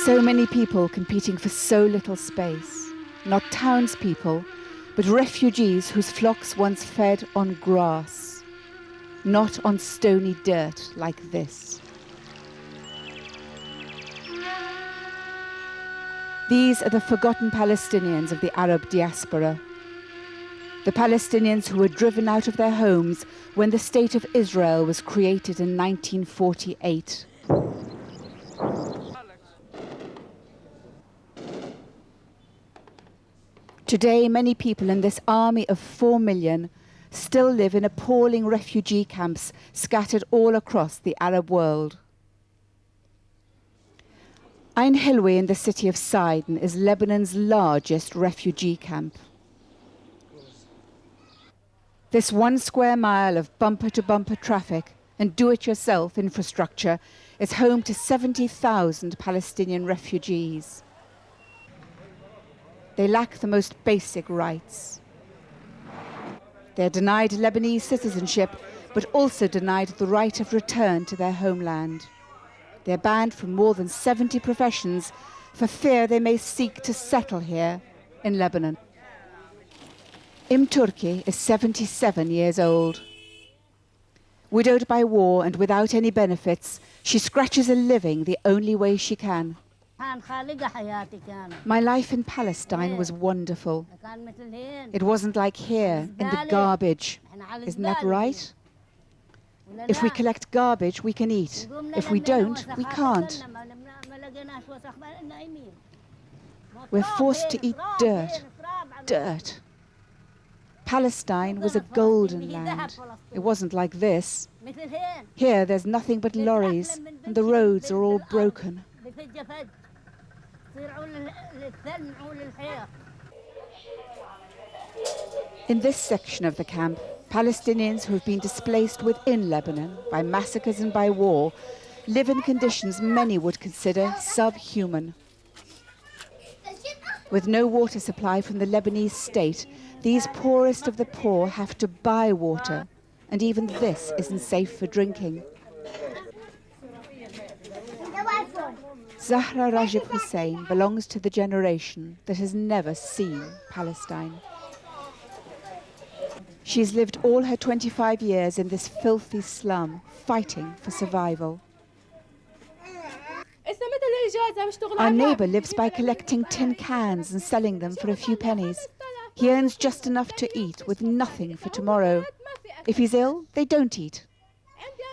So many people competing for so little space. Not townspeople, but refugees whose flocks once fed on grass, not on stony dirt like this. These are the forgotten Palestinians of the Arab diaspora. The Palestinians who were driven out of their homes when the State of Israel was created in 1948. Today, many people in this army of 4 million still live in appalling refugee camps scattered all across the Arab world. Ain Helweh in the city of Sidon is Lebanon's largest refugee camp. This 1 square mile of bumper-to-bumper traffic and do-it-yourself infrastructure is home to 70,000 Palestinian refugees. They lack the most basic rights. They're denied Lebanese citizenship, but also denied the right of return to their homeland. They're banned from more than 70 professions for fear they may seek to settle here in Lebanon. Turki is 77 years old. Widowed by war and without any benefits, she scratches a living the only way she can. My life in Palestine was wonderful. It wasn't like here, in the garbage. Isn't that right? If we collect garbage, we can eat. If we don't, we can't. We're forced to eat dirt. Dirt. Palestine was a golden land. It wasn't like this. Here, there's nothing but lorries, and the roads are all broken. In this section of the camp, Palestinians who have been displaced within Lebanon by massacres and by war live in conditions many would consider subhuman. With no water supply from the Lebanese state, these poorest of the poor have to buy water, and even this isn't safe for drinking. Zahra Rajib Hussein belongs to the generation that has never seen Palestine. She's lived all her 25 years in this filthy slum, fighting for survival. Our neighbour lives by collecting tin cans and selling them for a few pennies. He earns just enough to eat, with nothing for tomorrow. If he's ill, they don't eat.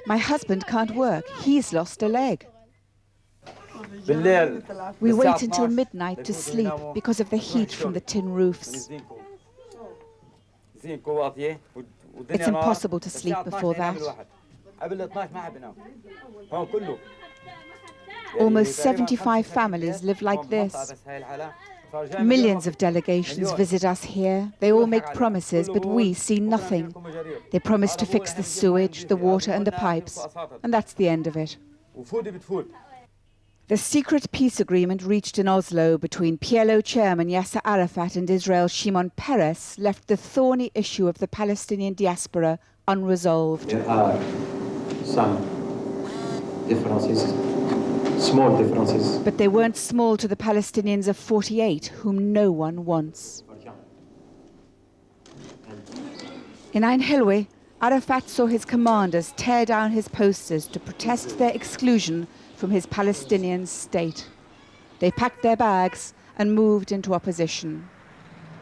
My husband can't work. He's lost a leg. We wait until midnight to sleep because of the heat from the tin roofs. It's impossible to sleep before that. Almost 75 families live like this. Millions of delegations visit us here. They all make promises, but we see nothing. They promise to fix the sewage, the water and the pipes, and that's the end of it. The secret peace agreement reached in Oslo between PLO chairman Yasser Arafat and Israel's Shimon Peres left the thorny issue of the Palestinian diaspora unresolved. There are some differences, small differences. But they weren't small to the Palestinians of 48, whom no one wants. In Ain Helweh, Arafat saw his commanders tear down his posters to protest their exclusion from his Palestinian state. They packed their bags and moved into opposition.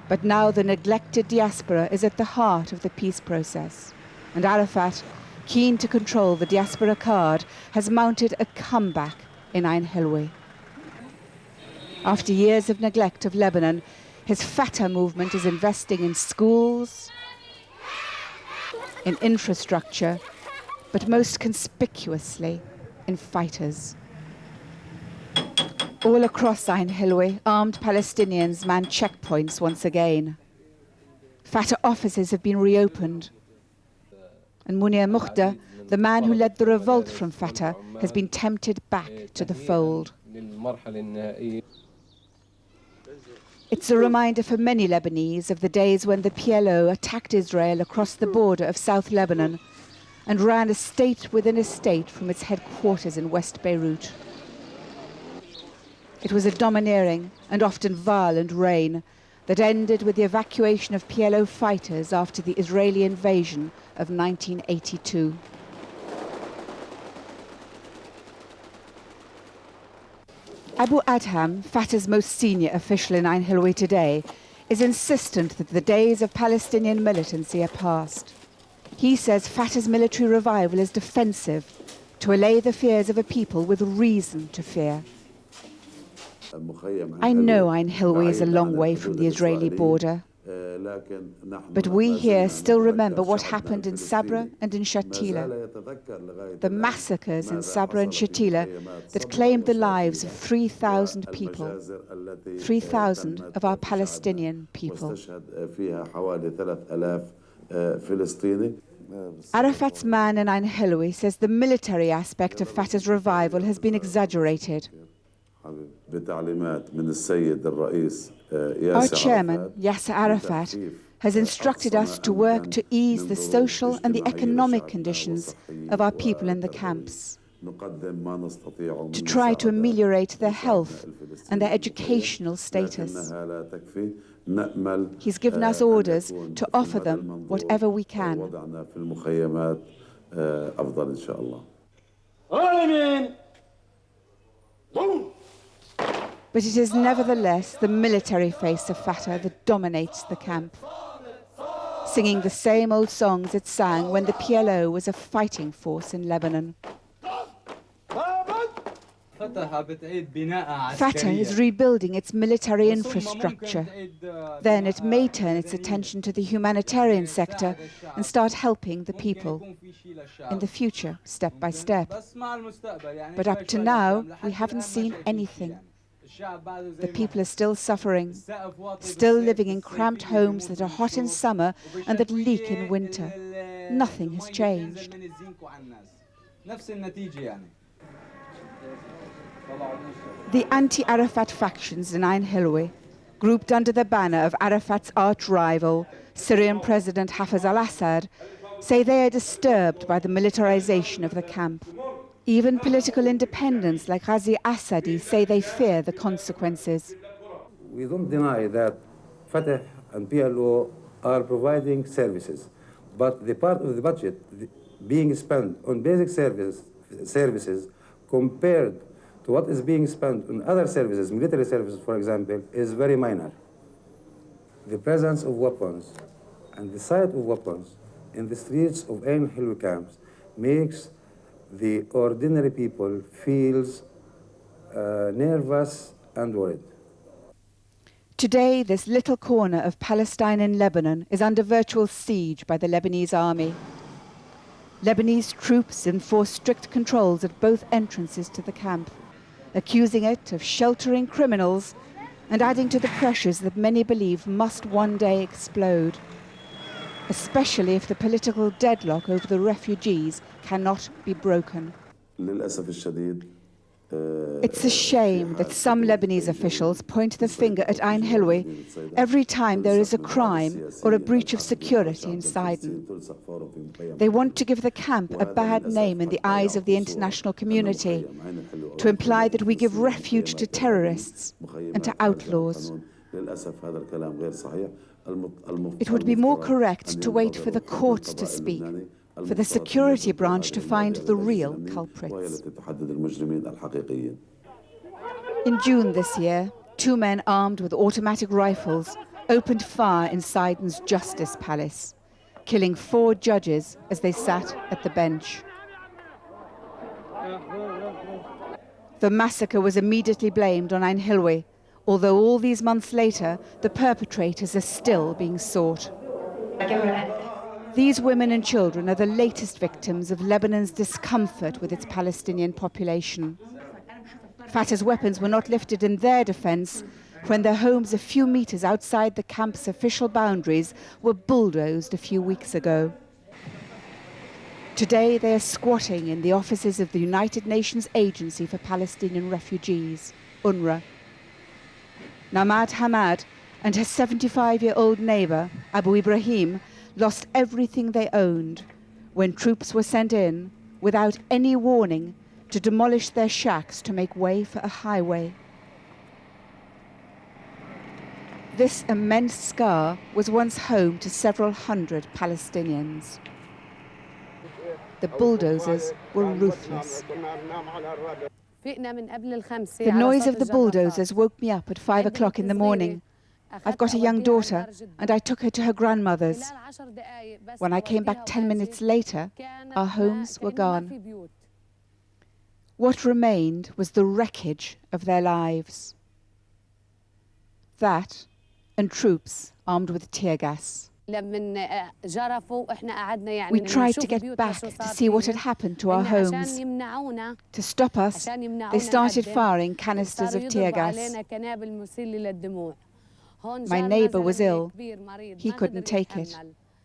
But now the neglected diaspora is at the heart of the peace process. And Arafat, keen to control the diaspora card, has mounted a comeback in Ain Helweh. After years of neglect of Lebanon, his Fatah movement is investing in schools, in infrastructure, but most conspicuously in fighters. All across Ain Helweh, armed Palestinians man checkpoints once again. Fatah offices have been reopened. And Munir Mukhtar, the man who led the revolt from Fatah, has been tempted back to the fold. It's a reminder for many Lebanese of the days when the PLO attacked Israel across the border of South Lebanon and ran a state within a state from its headquarters in West Beirut. It was a domineering and often violent reign that ended with the evacuation of PLO fighters after the Israeli invasion of 1982. Abu Adham, Fatah's most senior official in Ain Helweh today, is insistent that the days of Palestinian militancy are past. He says Fatah's military revival is defensive, to allay the fears of a people with reason to fear. I know Ain Helweh is a long way from the Israeli border, but we here still remember what happened in Sabra and in Shatila, the massacres in Sabra and Shatila that claimed the lives of 3,000 people, 3,000 of our Palestinian people. Arafat's man in Ain Helweh says the military aspect of Fatah's revival has been exaggerated. Our chairman, Yasser Arafat, has instructed us to work to ease the social and the economic conditions of our people in the camps, to try to ameliorate their health and their educational status. He's given us orders to offer them whatever we can. But it is nevertheless the military face of Fatah that dominates the camp, singing the same old songs it sang when the PLO was a fighting force in Lebanon. Fatah is rebuilding its military infrastructure. Then it may turn its attention to the humanitarian sector and start helping the people in the future, step by step. But up to now, we haven't seen anything. The people are still suffering, still living in cramped homes that are hot in summer and that leak in winter. Nothing has changed. The anti-Arafat factions in Ain Helweh, grouped under the banner of Arafat's arch-rival, Syrian President Hafez al-Assad, say they are disturbed by the militarization of the camp. Even political independents like Ghazi Assadi say they fear the consequences. We don't deny that Fatah and PLO are providing services, but the part of the budget being spent on basic services compared to what is being spent on other services, military services, for example, is very minor. The presence of weapons and the sight of weapons in the streets of Ain Helweh camps makes the ordinary people feels nervous and worried. Today, this little corner of Palestine in Lebanon is under virtual siege by the Lebanese army. Lebanese troops enforce strict controls at both entrances to the camp, accusing it of sheltering criminals and adding to the pressures that many believe must one day explode, especially if the political deadlock over the refugees cannot be broken. It's a shame that some Lebanese officials point the finger at Ain Helweh every time there is a crime or a breach of security in Sidon. They want to give the camp a bad name in the eyes of the international community, to imply that we give refuge to terrorists and to outlaws. It would be more correct to wait for the courts to speak, for the security branch to find the real culprits. In June this year, 2 men armed with automatic rifles opened fire in Sidon's Justice Palace, killing 4 judges as they sat at the bench. The massacre was immediately blamed on Ain Helweh, although all these months later, the perpetrators are still being sought. These women and children are the latest victims of Lebanon's discomfort with its Palestinian population. Fatah's weapons were not lifted in their defense when their homes a few meters outside the camp's official boundaries were bulldozed a few weeks ago. Today they are squatting in the offices of the United Nations Agency for Palestinian Refugees, UNRWA. Namad Hamad and her 75-year-old neighbor, Abu Ibrahim, lost everything they owned when troops were sent in without any warning to demolish their shacks to make way for a highway. This immense scar was once home to several hundred Palestinians. The bulldozers were ruthless. The noise of the bulldozers woke me up at 5 o'clock in the morning. I've got a young daughter, and I took her to her grandmother's. When I came back 10 minutes later, our homes were gone. What remained was the wreckage of their lives. That, and troops armed with tear gas. We tried to get back to see what had happened to our homes. To stop us, they started firing canisters of tear gas. My neighbor was ill. He couldn't take it.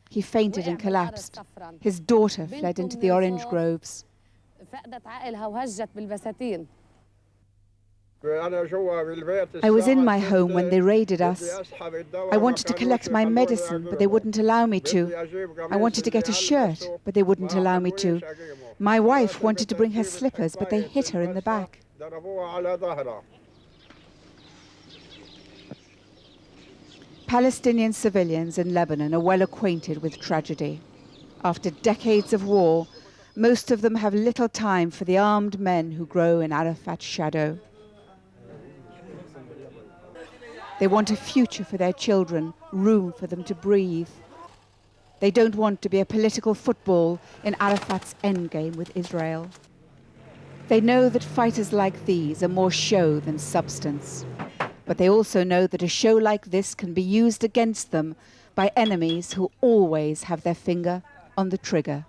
He fainted and collapsed. His daughter fled into the orange groves. I was in my home when they raided us. I wanted to collect my medicine, but they wouldn't allow me to. I wanted to get a shirt, but they wouldn't allow me to. My wife wanted to bring her slippers, but they hit her in the back. Palestinian civilians in Lebanon are well acquainted with tragedy. After decades of war, most of them have little time for the armed men who grow in Arafat's shadow. They want a future for their children, room for them to breathe. They don't want to be a political football in Arafat's endgame with Israel. They know that fighters like these are more show than substance. But they also know that a show like this can be used against them by enemies who always have their finger on the trigger.